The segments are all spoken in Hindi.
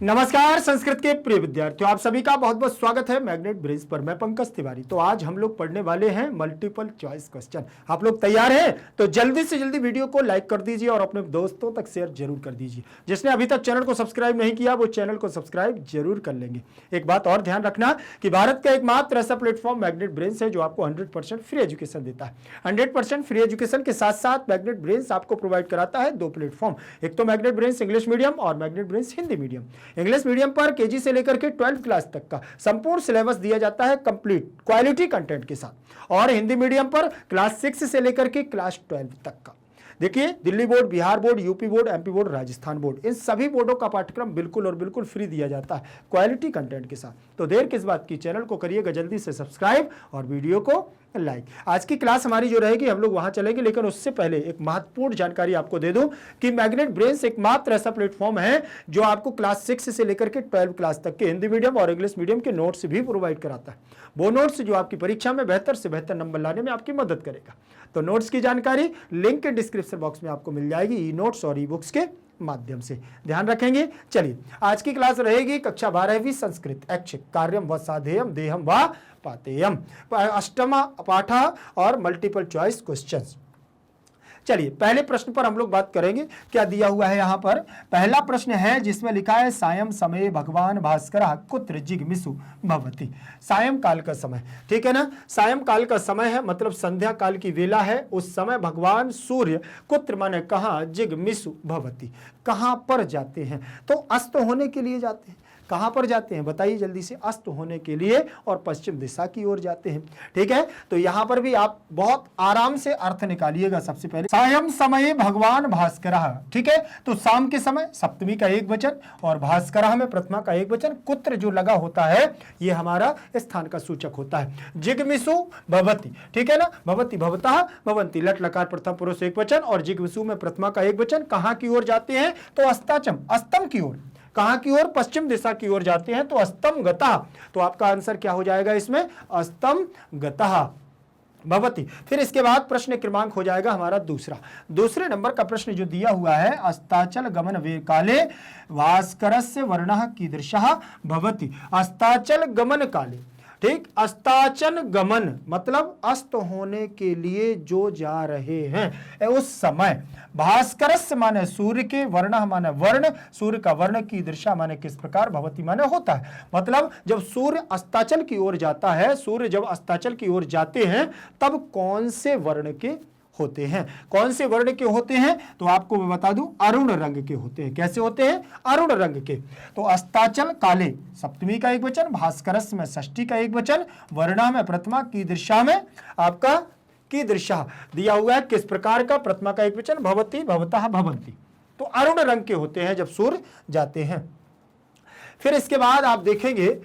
नमस्कार संस्कृत के प्रिय विद्यार्थियों, आप सभी का बहुत बहुत स्वागत है मैग्नेट ब्रेंच पर। मैं पंकज तिवारी। तो आज हम लोग पढ़ने वाले हैं मल्टीपल चॉइस क्वेश्चन। आप लोग तैयार हैं? तो जल्दी से जल्दी वीडियो को लाइक कर दीजिए और अपने दोस्तों तक शेयर जरूर कर दीजिए। जिसने अभी तक चैनल को सब्सक्राइब नहीं किया वो चैनल को सब्सक्राइब जरूर कर लेंगे। एक बात और ध्यान रखना कि भारत का एकमात्र ऐसा प्लेटफॉर्म मैग्नेट ब्रेंच है जो आपको 100% फ्री एजुकेशन देता है। 100% फ्री एजुकेशन के साथ साथ मैग्नेट ब्रेंच आपको प्रोवाइड कराता है दो प्लेटफॉर्म, एक तो मैग्नेट ब्रेंच इंग्लिश मीडियम और magnet bench Hindi medium. English medium पर केजी से लेकर के 12th क्लास तक का संपूर्ण सिलेबस दिया जाता है कंप्लीट क्वालिटी कंटेंट के साथ, और हिंदी मीडियम पर क्लास 6 से लेकर के क्लास 12 तक का। देखिए, Delhi board, Bihar board, UP board, MP board, Rajasthan board, इन सभी बोर्डों का पाठ्यक्रम बिल्कुल और बिल्कुल फ्री दिया जाता है क्वालिटी कंटेंट के साथ। तो देर किस बात की, चैनल को करिएगा जल्दी से सब्सक्राइब और वीडियो को लाइक। आज की क्लास हमारी जो रहेगी, हम लोग वहां चलेंगे, लेकिन उससे पहले एक महत्वपूर्ण जानकारी आपको दे दूं कि मैग्नेट ब्रेंच एकमात्र ऐसा प्लेटफॉर्म है जो आपको क्लास 6 से लेकर के 12 क्लास तक के हिंदी मीडियम और इंग्लिश मीडियम के नोट्स भी प्रोवाइड कराता है। वो नोट्स जो आपकी परीक्षा में बेहतर से बेहतर नंबर लाने में आपकी मदद करेगा। तो नोट्स की जानकारी लिंक के डिस्क्रिप्शन बॉक्स में आपको मिल जाएगी, ई नोट्स और ई बुक्स के माध्यम से। ध्यान रखेंगे। चलिए, आज की क्लास रहेगी कक्षा 12वीं संस्कृत ऐच्छिक कार्यम व साधेयम देहम व पातेयम, अष्टमा पाठा और मल्टीपल चॉइस क्वेश्चंस। चलिए, पहले प्रश्न पर हम लोग बात करेंगे। क्या दिया हुआ है यहां पर? पहला प्रश्न है जिसमें लिखा है सायं समय भगवान भास्कर कुत्र जिगमिषु भवति। सायं काल का समय, ठीक है ना। सायं काल का समय है, मतलब संध्या काल की वेला है। उस समय भगवान सूर्य कुत्र माने कहां, जिगमिषु भवति, कहां पर जाते हैं? तो अस्त होने के लिए जाते हैं। कहां पर जाते हैं बताइए जल्दी से? अस्त होने के लिए और पश्चिम दिशा की ओर जाते हैं। ठीक है, तो यहां पर भी आप बहुत आराम से अर्थ निकालिएगा। सबसे पहले सायं समय भगवान भास्कर, ठीक है, तो शाम के समय सप्तमी का एक वचन और भास्कर में प्रथमा का एक वचन। कुत्र जो लगा होता है ये हमारा स्थान का सूचक होता है। जिगमिषु भवति, ठीक है ना, भवति भवतः भवन्ति, लट लकार प्रथम पुरुष एक वचन और जिगमिषु में प्रथमा का एक वचन। कहां की ओर जाते हैं? तो अस्ताचम, अस्तम की ओर। कहां की ओर? पश्चिम दिशा की ओर जाते हैं। तो अस्तम गतः, तो आपका आंसर क्या हो जाएगा इसमें? अस्तम गतः भवति। फिर इसके बाद प्रश्न क्रमांक हो जाएगा हमारा दूसरे नंबर का प्रश्न जो दिया हुआ है, अस्ताचल गमन वे काले भास्करस्य वर्णः कीदृशः भवति। अस्ताचल गमन काले, ठीक, अस्ताचन गमन मतलब अस्त होने के लिए जो जा रहे हैं उस समय। भास्करस्य माने सूर्य के, वर्ण माने वर्ण, सूर्य का वर्ण की दिशा माने किस प्रकार, भवति माने होता है। मतलब जब सूर्य अस्ताचल की ओर जाता है, सूर्य जब अस्ताचल की ओर जाते हैं तब कौन से वर्ण के होते हैं? कौन से वर्ण के होते हैं? तो आपको मैं बता दूं, अरुण रंग के होते हैं। कैसे होते हैं? अरुण रंग के। तो अस्ताचल काले सप्तमी का एक वचन, भास्करस्य में षष्ठी का एक वचन, वर्णा में प्रथमा, की दिशा में आपका की दिशा दिया हुआ है किस प्रकार का, प्रथमा का एक वचन, भवति भवतः भवन्ति। तो अरुण रंग के होते हैं जब सूर्य जाते हैं। फिर इसके बाद आप देखेंगे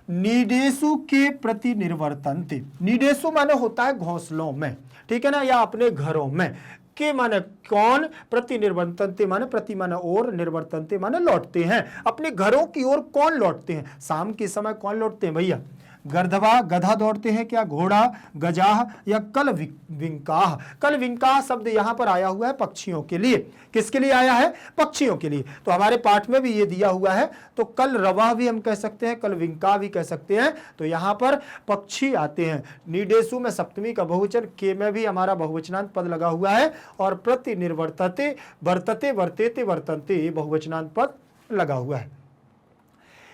नीडेशु के प्रति निर्वर्तन्ते। नीडेशु माने होता है घोंसलों में, ठीक है ना, या अपने घरों में। के माने कौन, प्रति निर्वर्तन्ते माने प्रति माने और, निर्वर्तन्ते माने लौटते हैं। अपने घरों की ओर कौन लौटते हैं? शाम के समय कौन लौटते हैं भैया? गर्दभा गधा दौड़ते हैं क्या, घोड़ा, गजाह या कल विंकाह। कल विंकाह शब्द यहां पर आया हुआ है पक्षियों के लिए। किसके लिए आया है? पक्षियों के लिए। तो हमारे पाठ में भी ये दिया हुआ है। तो कल रवाह भी हम कह सकते हैं, कल विंकाह भी कह सकते हैं। तो यहां पर पक्षी आते हैं। नीडेशु में सप्तमी का बहुवचन, के में भी हमारा बहुवचनांत पद लगा हुआ है और प्रति निर्वर्तते, वर्तते वर्तेते वर्तन्ते बहुवचनांत पद लगा हुआ है।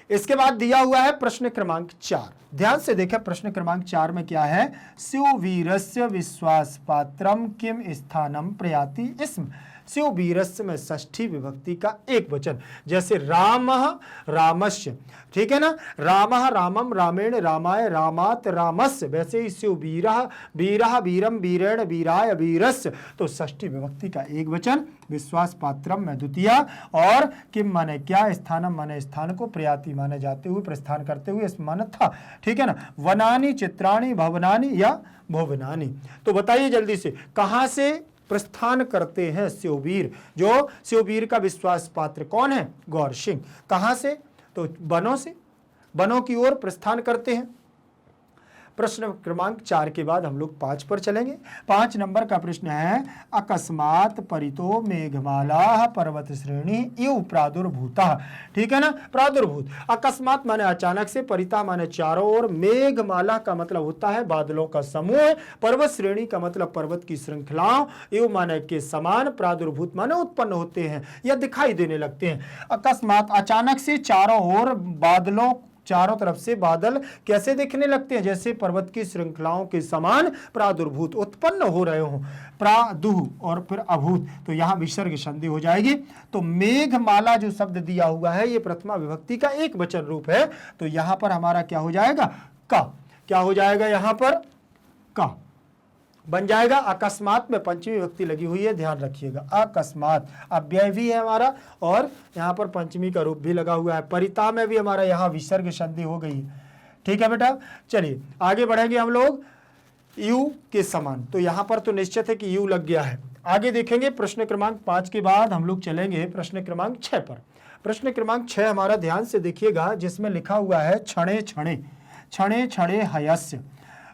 इसके बाद दिया हुआ है प्रश्न क्रमांक 4। ध्यान से देखें, प्रश्न क्रमांक 4 में क्या है? शिववीरस्य विश्वास पात्रम किम स्थानम प्रयाति स्म। शिववीरस्य में षष्ठी विभक्ति का एक वचन, जैसे रामः रामस्य, ठीक है ना, रामः रामम रामेण रामाय रामात रामस्य। वैसे ही शिववीरः वीरः वीरम वीरेण वीराय वीरस्य। तो षष्ठी विभक्ति का एक वचन, विश्वास पात्रम में द्वितीया, और किम माने क्या, स्थानम माने स्थान को, प्रयाति माने जाते हुए, प्रस्थान करते हुए, इस माने था, ठीक है ना। वनानि चित्राणि भवनानि या भुवनानि। तो बताइए जल्दी से, कहां से प्रस्थान करते हैं शिववीर? जो शिववीर का विश्वास पात्र कौन है? गौर सिंह। कहां से? तो वनों से, वनों की ओर प्रस्थान करते हैं। प्रश्न क्रमांक 4 के बाद हम लोग 5 पर चलेंगे। 5 नंबर का प्रश्न है, अकस्मात परितो मेघमाला पर्वत श्रेणी इव प्रादुर्भूता। ठीक है ना, प्रादुर्भूत, अकस्मात माने अचानक से, परिता माने चारों ओर, मेघमाला का मतलब होता है बादलों का समूह, पर्वत श्रेणी का मतलब पर्वत की श्रृंखलाओं, इव माने के समान, प्रादुर्भूत माने उत्पन्न होते हैं या दिखाई देने लगते हैं। अकस्मात अचानक से, चारों ओर बादलों, चारों तरफ से बादल कैसे दिखने लगते हैं, जैसे पर्वत की श्रृंखलाओं के समान प्रादुर्भूत उत्पन्न हो रहे हो। प्रादुः और फिर अभूत, तो यहां विसर्ग संधि हो जाएगी। तो मेघमाला जो शब्द दिया हुआ है ये प्रथमा विभक्ति का एक वचन रूप है, तो यहां पर हमारा क्या हो जाएगा, का। क्या हो जाएगा यहां पर, का बन जाएगा। अकस्मात में पंचमी विभक्ति लगी हुई है, ध्यान रखिएगा। अकस्मात अव्यय भी है हमारा और यहाँ पर पंचमी का रूप भी लगा हुआ है। परिता में भी हमारा यहाँ विसर्ग संधि हो गई। ठीक है बेटा, चलिए आगे बढ़ेंगे हम लोग। यू के समान, तो यहाँ पर तो निश्चित है कि यू लग गया है। आगे देखेंगे प्रश्न क्रमांक 5 के बाद हम लोग चलेंगे प्रश्न क्रमांक 6 पर। प्रश्न क्रमांक 6 हमारा ध्यान से देखिएगा, जिसमें लिखा हुआ है क्षणे क्षणे, क्षणे क्षणे हयस्य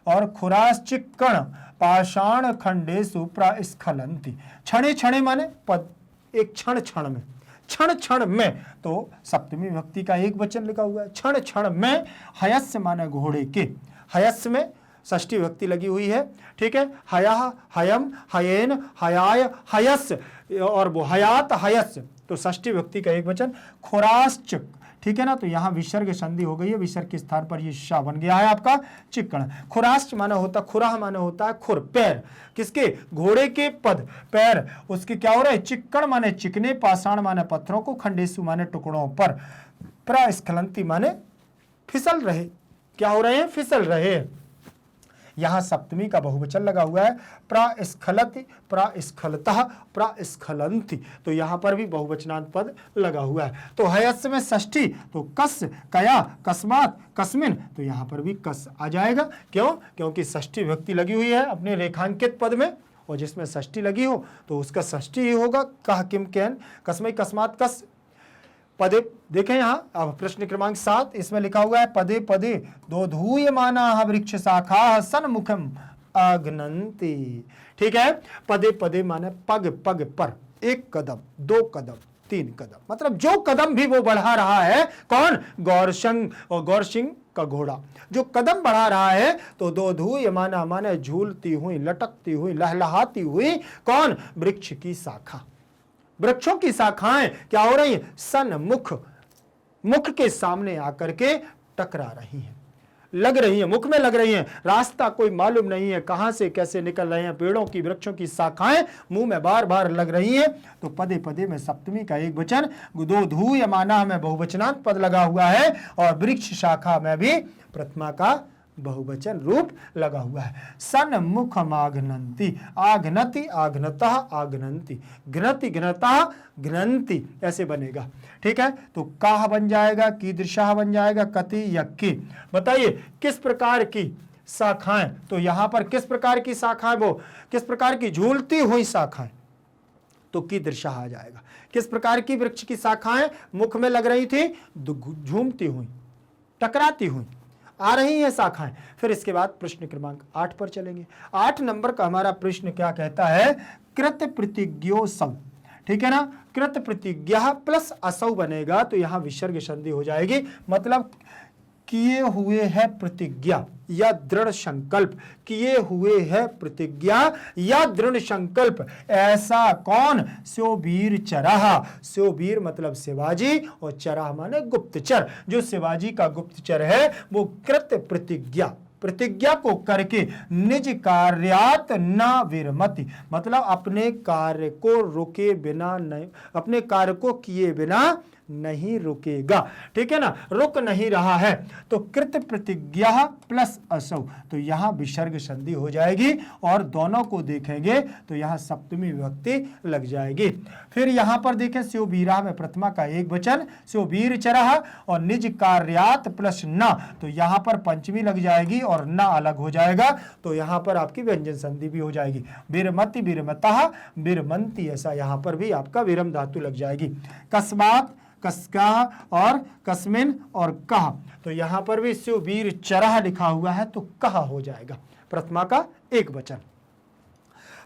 और खुराश्चिक्कण पाषाण खंडेषु प्रास्खलन्ति। क्षणे क्षणे माने पद, एक क्षण क्षण में, क्षण क्षण में, तो सप्तमी विभक्ति का एक वचन लिखा हुआ है, क्षण क्षण में। हयस्य माने घोड़े के, हयस्य में षष्ठी विभक्ति लगी हुई है। ठीक है, हयः हयम हयेन हयाय हयस्य और वो हयात हयस्य, तो षष्ठी विभक्ति का एक वचन। खुराश्च, ठीक है ना, तो यहाँ विसर्ग संधि हो गई है, विसर्ग के स्थान पर ये शा बन गया है आपका चिक्कण। खुराश्च माना होता, खुराह माना होता है खुर, पैर, किसके, घोड़े के पद, पैर उसके क्या हो रहे हैं, चिक्कण माने चिकने, पाषाण माने पत्थरों को, खंडेसु माने टुकड़ों पर, प्रास्खलन्ति माने फिसल रहे, क्या हो रहे हैं, फिसल रहे। यहां सप्तमी का बहुवचन लगा हुआ है, प्रास्खलति, प्रास्खलतः, प्रास्खलन्ति, तो यहां पर भी बहुवचनांत पद लगा हुआ है। तो हयस्य में षष्ठी, तो कस, कया, कस्मात, कस्मिन, तो यहां पर भी कस आ जाएगा। क्यों, क्योंकि षष्ठी विभक्ति लगी हुई है अपने रेखांकित पद में, और जिसमें षष्ठी लगी हो तो उसका षष्ठी ही होगा। कह किम कैन कस्मै कस्मात कस पदे। देखें यहाँ अब प्रश्न क्रमांक 7, इसमें लिखा हुआ है, पदे पदे दो धूयमाना वृक्ष शाखा सन्मुखम आघ्नन्ति। ठीक है, पदे पदे माने पग पग पर, एक कदम, दो कदम, तीन कदम, मतलब जो कदम भी वो बढ़ा रहा है, कौन, गौरशंग और गौरसिंह का घोड़ा जो कदम बढ़ा रहा है, तो दो धूयमाना माने झूलती हुई, लटकती हुई, लहलहाती हुई, कौन, वृक्ष की शाखा, वृक्षों की शाखाएं क्या हो रही हैं, सन्मुख, मुख के सामने आकर के टकरा रही हैं, लग रही हैं, मुख में लग रही हैं, रास्ता कोई मालूम नहीं है कहां से कैसे निकल रहे हैं, पेड़ों की, वृक्षों की शाखाएं मुंह में बार बार लग रही हैं। तो पदे पदे में सप्तमी का एक वचन, दो धूयमाना में बहुवचनांत पद लगा हुआ है, और वृक्ष शाखा में भी प्रथमा का बहुवचन रूप लगा हुआ है। सन्मुखमाघ्नन्ति, आघ्नति, आघ्नतः, आघ्नन्ति, घ्नति, घ्नतः, घ्नन्ति, ऐसे बनेगा। ठीक है, तो काह बन जाएगा, कीदृशः बन जाएगा, कति या की। बताइए किस प्रकार की शाखाएं, तो यहां पर किस प्रकार की शाखाएं, वो किस प्रकार की, झूलती हुई शाखाएं, तो कीदृशः आ जाएगा। किस प्रकार की वृक्ष की शाखाएं मुख में लग रही थी, झूमती हुई, टकराती हुई आ रही हैं शाखाएं। फिर इसके बाद प्रश्न क्रमांक 8 पर चलेंगे। 8 नंबर का हमारा प्रश्न क्या कहता है, कृत प्रतिज्ञो सव। ठीक है ना, कृत प्रतिज्ञा प्लस असौ बनेगा, तो यहां विसर्ग संधि हो जाएगी, मतलब किए हुए है प्रतिज्ञा या दृढ़ संकल्प, किए हुए है प्रतिज्ञा या दृढ़ संकल्प, ऐसा कौन, स्योवीर चराह, स्योवीर मतलब शिवाजी और चराह माने गुप्तचर, जो शिवाजी का गुप्तचर है वो कृत प्रतिज्ञा, प्रतिज्ञा को करके निज कार्यात न विरमति, मतलब अपने कार्य को रुके बिना नहीं, अपने कार्य को किए बिना नहीं रुकेगा। ठीक है ना, रुक नहीं रहा है, तो कृत प्रतिज्ञा प्लस असौ, तो यहां विसर्ग संधि हो जाएगी, और दोनों को देखेंगे तो यहां सप्तमी विभक्ति लग जाएगी। फिर यहां पर देखें, स्योवीरा में प्रथमा का एक वचन, स्योवीर चरह, और निज कार्यात प्लस न, तो यहां पर पंचमी लग जाएगी और न अलग हो जाएगा, तो यहां पर आपकी व्यंजन संधि भी हो जाएगी। विरमति, विरमतः, विरमंती, ऐसा यहां पर भी आपका विरम धातु लग जाएगी। कस्मात, कसका और कस्मिन और कहा। तो यहां पर भी शिववीर चरह लिखा हुआ है तो कहा हो जाएगा, प्रथमा का एक वचन।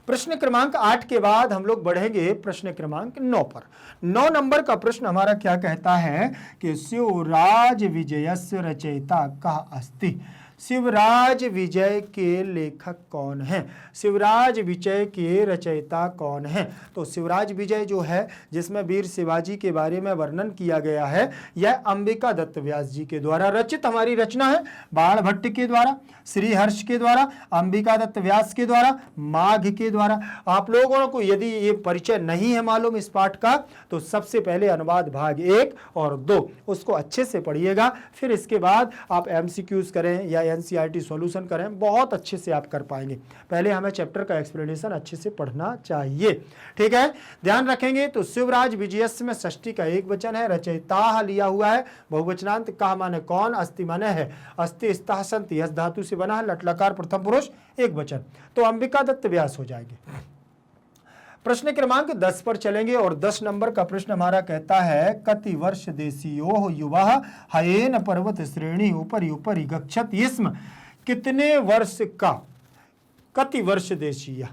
प्रश्न क्रमांक 8 के बाद हम लोग बढ़ेंगे प्रश्न क्रमांक 9 पर। 9 नंबर का प्रश्न हमारा क्या कहता है कि शिवराज विजयस्य रचयिता कः अस्ति। शिवराज विजय के लेखक कौन हैं? शिवराज विजय के रचयिता कौन हैं? तो शिवराज विजय जो है, जिसमें वीर शिवाजी के बारे में वर्णन किया गया है, यह अंबिका दत्त व्यास जी के द्वारा रचित हमारी रचना है। बाण भट्ट के द्वारा, श्रीहर्ष के द्वारा, अंबिका दत्त व्यास के द्वारा, माघ के द्वारा। आप लोगों को यदि ये परिचय नहीं है मालूम इस पाठ का, तो सबसे पहले अनुवाद भाग 1 और 2 उसको अच्छे से पढ़िएगा, फिर इसके बाद आप MCQs करें या NCERT सॉल्यूशन करें, बहुत अच्छे से आप कर पाएंगे। पहले हमें चैप्टर का एक्सप्लेनेशन अच्छे से पढ़ना चाहिए, ठीक है। ध्यान रखेंगे। तो शिवराज विजयस्य में षष्ठी का एक वचन है, रचयिता लिया हुआ है, बहुवचनांत कहा माने कौन, अस्ति माने है, अस्ति स्ताः सन्ति यस धातु से बना है, लट्लकार प्रथम पुरुष एक वचन, तो अंबिका दत्त व्यास हो जाएगी। प्रश्न क्रमांक 10 पर चलेंगे और 10 नंबर का प्रश्न हमारा कहता है कति वर्ष देशीयो युवा हयेन पर्वत श्रेणी ऊपरी ऊपरी गच्छत स्म। कितने वर्ष का, कति वर्ष देशीय,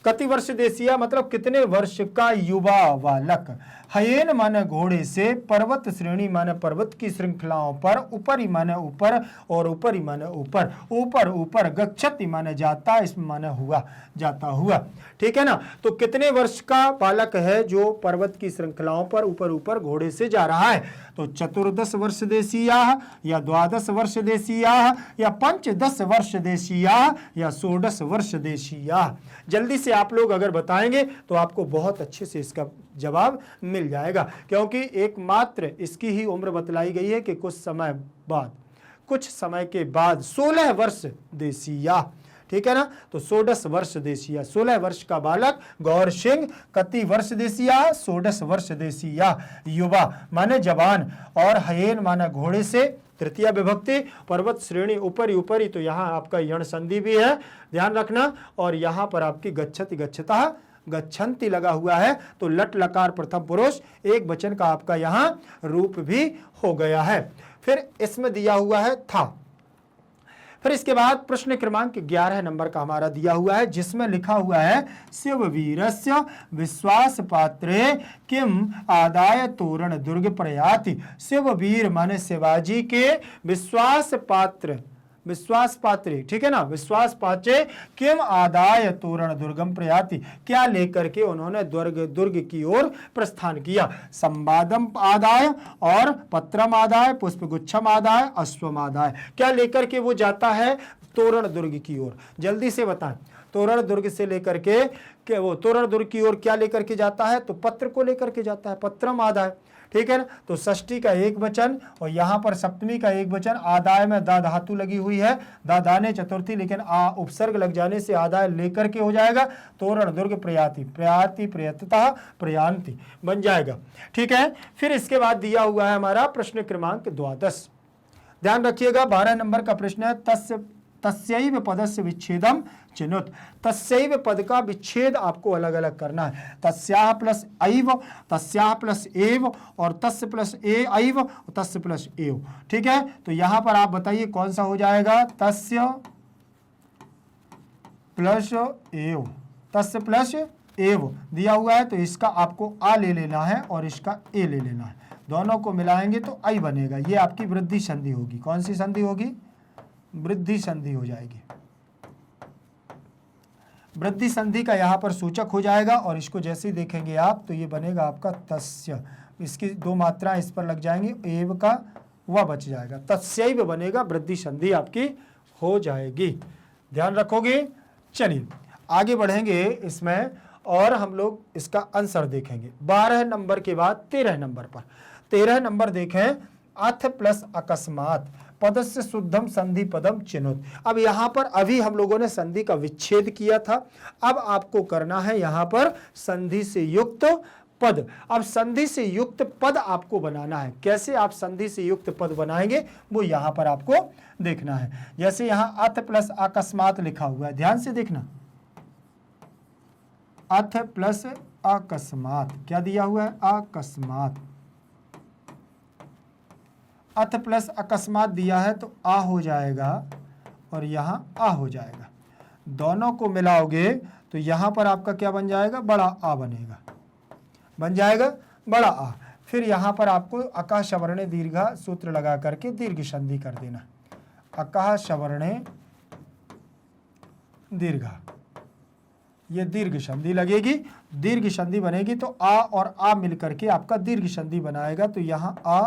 कति वर्ष देशीय मतलब कितने वर्ष का युवा बालक, हयेन माने घोड़े से, पर्वत श्रेणी माने पर्वत की श्रृंखलाओं पर, ऊपरी माने ऊपर और ऊपरी माने ऊपर, ऊपर ऊपर, गच्छति माने जाता, इसमें माने हुआ, जाता हुआ, ठीक है ना। तो कितने वर्ष का बालक है जो पर्वत की श्रृंखलाओं पर ऊपर ऊपर घोड़े से जा रहा है? तो 14 वर्ष देशीया या 12 वर्ष देशीया या 15 वर्ष देशीया या 16 वर्ष देशीया। जल्दी से आप लोग अगर बताएंगे तो आपको बहुत अच्छे से इसका जवाब मिल जाएगा, क्योंकि एकमात्र इसकी ही उम्र बतलाई गई है कि कुछ समय बाद, कुछ समय के बाद 16 वर्ष देशीया, ठीक है ना। तो 16 वर्ष देशीया, 16 वर्ष का बालक गौर सिंह, कति वर्ष देशीया, 16 वर्ष देशीया, युवा माने जवान, और हयेन माना घोड़े से, तृतीय विभक्ति, पर्वत श्रेणी ऊपरी ऊपरी, तो यहाँ आपका यण संधि भी है, ध्यान रखना, और यहाँ पर आपकी गच्छति गच्छता गच्छन्ति लगा हुआ है, तो लट लकार प्रथम पुरुष एक वचन का आपका यहाँ रूप भी हो गया है। फिर इसमें दिया हुआ है था। फिर इसके बाद प्रश्न क्रमांक 11 नंबर का हमारा दिया हुआ है, जिसमें लिखा हुआ है शिववीरस्य विश्वास पात्रे किम आदाय तोरण दुर्ग प्रयाति। शिववीर माने शिवाजी के विश्वास पात्र, विश्वास पात्रे, ठीक है ना, विश्वास पात्रे किम आदाय तोरण दुर्गम प्रयाति, क्या लेकर के उन्होंने दुर्ग की ओर प्रस्थान किया। संवादम आदाय और पत्रम आदाय, पुष्पगुच्छम आदाय, अश्वम आदाय, क्या लेकर के वो जाता है तोरण दुर्ग की ओर? जल्दी से बताएं, तोरण दुर्ग से लेकर के वो तोरण दुर्ग की ओर क्या लेकर के जाता है? तो पत्र को लेकर के जाता है, पत्रम आदाय, ठीक है ना। तो षष्ठी का एक वचन और यहाँ पर सप्तमी का एक वचन, आदाय में दा धातु लगी हुई है, दा दाने चतुर्थी, लेकिन आ उपसर्ग लग जाने से आदाय लेकर के हो जाएगा, तोरण दुर्ग प्रयाति, प्रयाति प्रयतः प्रयांति बन जाएगा, ठीक है। फिर इसके बाद दिया हुआ है हमारा प्रश्न क्रमांक 12, ध्यान रखिएगा 12 नंबर का प्रश्न है तस्यैव पदस्य विच्छेदम चिनुत। तस्यैव पद का विच्छेद आपको अलग अलग करना है, तस्याः प्लस ऐव, तस्याः प्लस एव, और तस्य प्लस ए ऐव, और तस्य प्लस एव, ठीक है। तो यहां पर आप बताइए कौन सा हो जाएगा? तस्य प्लस एव, तस्य प्लस एव दिया हुआ है, तो इसका आपको आ ले लेना है और इसका ए ले लेना है, दोनों को मिलाएंगे तो आई बनेगा। ये आपकी वृद्धि संधि होगी। कौन सी संधि होगी? वृद्धि संधि हो जाएगी। वृद्धि संधि का यहाँ पर सूचक हो जाएगा, और इसको जैसे ही देखेंगे आप तो ये बनेगा आपका तस्य, इसकी दो मात्राएं इस पर लग जाएंगी, एव का वह बच जाएगा, तस्यैव बनेगा, वृद्धि संधि आपकी हो जाएगी। ध्यान रखोगे। चलिए आगे बढ़ेंगे इसमें और हम लोग इसका आंसर देखेंगे 12 नंबर के बाद 13 नंबर पर। 13 नंबर देखें, अथ प्लस अकस्मात पदस्य शुद्धम संधि पदम चिनुत। अब यहाँ पर अभी हम लोगों ने संधि का विच्छेद किया था, अब आपको करना है यहाँ पर संधि से युक्त पद। अब संधि से युक्त पद आपको बनाना है। कैसे आप संधि से युक्त पद बनाएंगे वो यहाँ पर आपको देखना है। जैसे यहाँ अथ प्लस अकस्मात लिखा हुआ है, ध्यान से देखना, अथ प्लस अकस्मात क्या दिया हुआ है? अकस्मात, अथ प्लस अकस्मात दिया है तो आ हो जाएगा और यहाँ आ हो जाएगा। दोनों को मिलाओगे तो यहाँ पर आपका क्या बन जाएगा, बड़ा आ बनेगा, बन जाएगा बड़ा आ। फिर यहाँ पर आपको अकः सवर्णे दीर्घा सूत्र लगा करके दीर्घ संधि कर देना। अकः सवर्णे दीर्घा, ये दीर्घ संधि लगेगी, दीर्घ संधि बनेगी तो आ और आ मिलकर के आपका दीर्घ संधि बनाएगा। तो यहाँ आ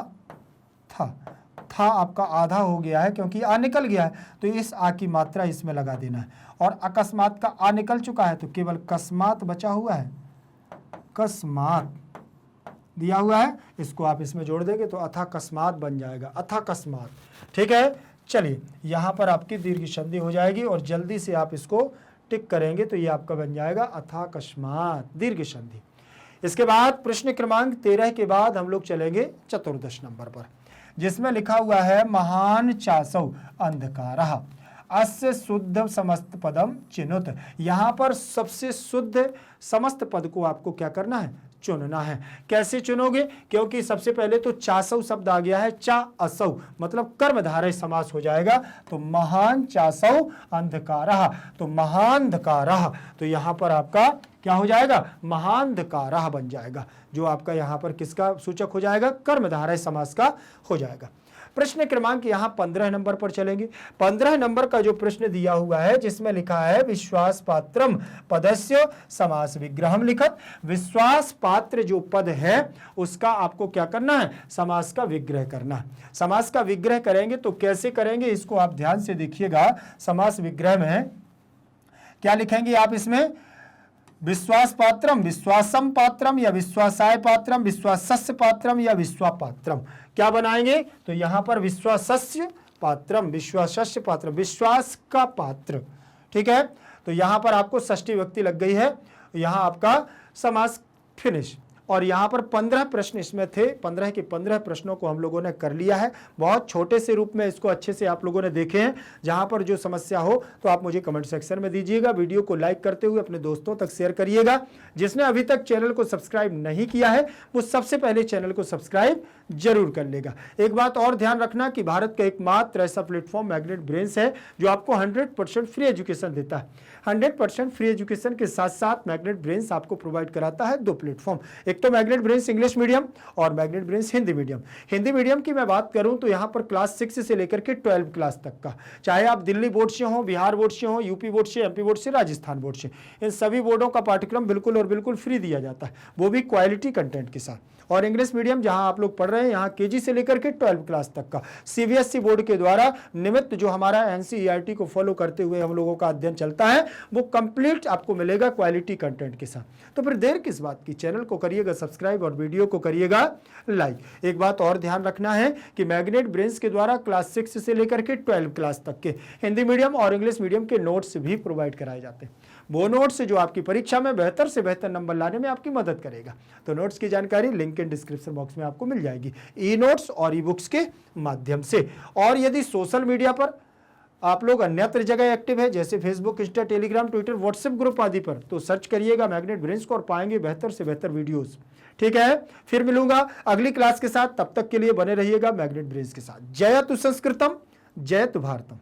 था आपका आधा हो गया है क्योंकि आ निकल गया है, तो इस आ की मात्रा इसमें लगा देना है। और अकस्मात का आ निकल चुका है तो केवल कस्मात बचा हुआ है, कस्मात दिया हुआ है, इसको आप इसमें जोड़ देंगे तो अथा कस्मात बन जाएगा, अथा कस्मात। ठीक है, चलिए यहाँ पर आपकी दीर्घ संधि हो जाएगी और जल्दी से आप इसको टिक करेंगे तो ये आपका बन जाएगा अथा कस्मात दीर्घ संधि। इसके बाद प्रश्न क्रमांक 13 के बाद हम लोग चलेंगे चतुर्दश नंबर पर, जिसमें लिखा हुआ है महान चासौ अंधकारः अस्य शुद्ध समस्त पदम चिनुत। यहाँ पर सबसे शुद्ध समस्त पद को आपको क्या करना है, चुनना है। कैसे चुनोगे, क्योंकि सबसे पहले तो चासौ शब्द आ गया है, चा असौ मतलब कर्मधारय समास हो जाएगा। तो महान चासौ अंधकारः, तो महांधकारः, तो यहाँ पर आपका क्या हो जाएगा, महांधकारः बन जाएगा, जो आपका यहाँ पर किसका सूचक हो जाएगा, कर्मधारय समास का हो जाएगा। प्रश्न क्रमांक यहाँ 15 नंबर पर चलेंगे। 15 नंबर का जो प्रश्न दिया हुआ है जिसमें लिखा है विश्वास पात्रम पदस्य समास विग्रहम लिखत। विश्वास पात्र जो पद है उसका आपको क्या करना है, समास का विग्रह करना है। समास का विग्रह करेंगे तो कैसे करेंगे, इसको आप ध्यान से देखिएगा। समास विग्रह में क्या लिखेंगे आप, इसमें विश्वास पात्रम, विश्वासम पात्रम या विश्वासाय पात्रम, विश्वासस्य पात्रम या विश्वापात्रम, क्या बनाएंगे, तो यहां पर विश्वासस्य पात्रम, विश्वासस्य पात्रम, विश्वास का पात्र। ठीक है, तो यहां पर आपको षष्ठी विभक्ति लग गई है, यहां आपका समास फिनिश। और यहाँ पर 15 प्रश्न इसमें थे, 15 के 15 प्रश्नों को हम लोगों ने कर लिया है। बहुत छोटे से रूप में इसको अच्छे से आप लोगों ने देखे हैं। जहाँ पर जो समस्या हो तो आप मुझे कमेंट सेक्शन में दीजिएगा। वीडियो को लाइक करते हुए अपने दोस्तों तक शेयर करिएगा। जिसने अभी तक चैनल को सब्सक्राइब नहीं किया है वो सबसे पहले चैनल को सब्सक्राइब जरूर कर लेगा। एक बात और ध्यान रखना कि भारत का एकमात्र ऐसा प्लेटफॉर्म मैग्नेट ब्रेन्स है जो आपको 100% फ्री एजुकेशन देता है। 100% फ्री एजुकेशन के साथ साथ मैग्नेट ब्रेन्स आपको प्रोवाइड कराता है 2 प्लेटफॉर्म, एक तो मैग्नेट ब्रेन्स इंग्लिश मीडियम और magnet brains Hindi medium. Hindi medium की मैं बात करूं तो यहां पर क्लास 6 से लेकर के 12 क्लास तक का, चाहे आप दिल्ली बोर्ड से हो, बिहार बोर्ड से हो, यूपी बोर्ड से, एमपी बोर्ड से, राजस्थान बोर्ड से, इन सभी बोर्डों का पाठ्यक्रम बिल्कुल और बिल्कुल फ्री दिया जाता है, वो भी क्वालिटी कंटेंट के साथ। और इंग्लिश मीडियम जहां आप लोग पढ़ रहे हैं, यहाँ केजी से लेकर के 12 क्लास तक का सीबीएसई बोर्ड के द्वारा निमित्त जो हमारा एनसीईआरटी को फॉलो करते हुए हम लोगों का अध्ययन चलता है वो कंप्लीट आपको मिलेगा क्वालिटी कंटेंट के साथ। तो फिर देर किस बात की, चैनल को करिएगा सब्सक्राइब और वीडियो को करिएगा लाइक। एक बात और ध्यान रखना है कि मैग्नेट ब्रेन्स के द्वारा क्लास 6 से लेकर के 12 क्लास तक के हिंदी मीडियम और इंग्लिश मीडियम के नोट्स भी प्रोवाइड कराए जाते हैं। वो नोट्स जो आपकी परीक्षा में बेहतर से बेहतर नंबर लाने में आपकी मदद करेगा। तो नोट्स की जानकारी लिंक इन डिस्क्रिप्शन बॉक्स में आपको मिल जाएगी, ई नोट्स और ई बुक्स के माध्यम से। और यदि सोशल मीडिया पर आप लोग अन्यत्र जगह एक्टिव है, जैसे Facebook, Insta, Telegram, Twitter, WhatsApp group आदि पर, तो सर्च करिएगा मैग्नेट ब्रेन्स को और पाएंगे बेहतर से बेहतर वीडियोस। ठीक है, फिर मिलूंगा अगली क्लास के साथ, तब तक के लिए बने रहिएगा मैग्नेट ब्रेन्स के साथ। जयतु संस्कृतम, जयतु भारतम।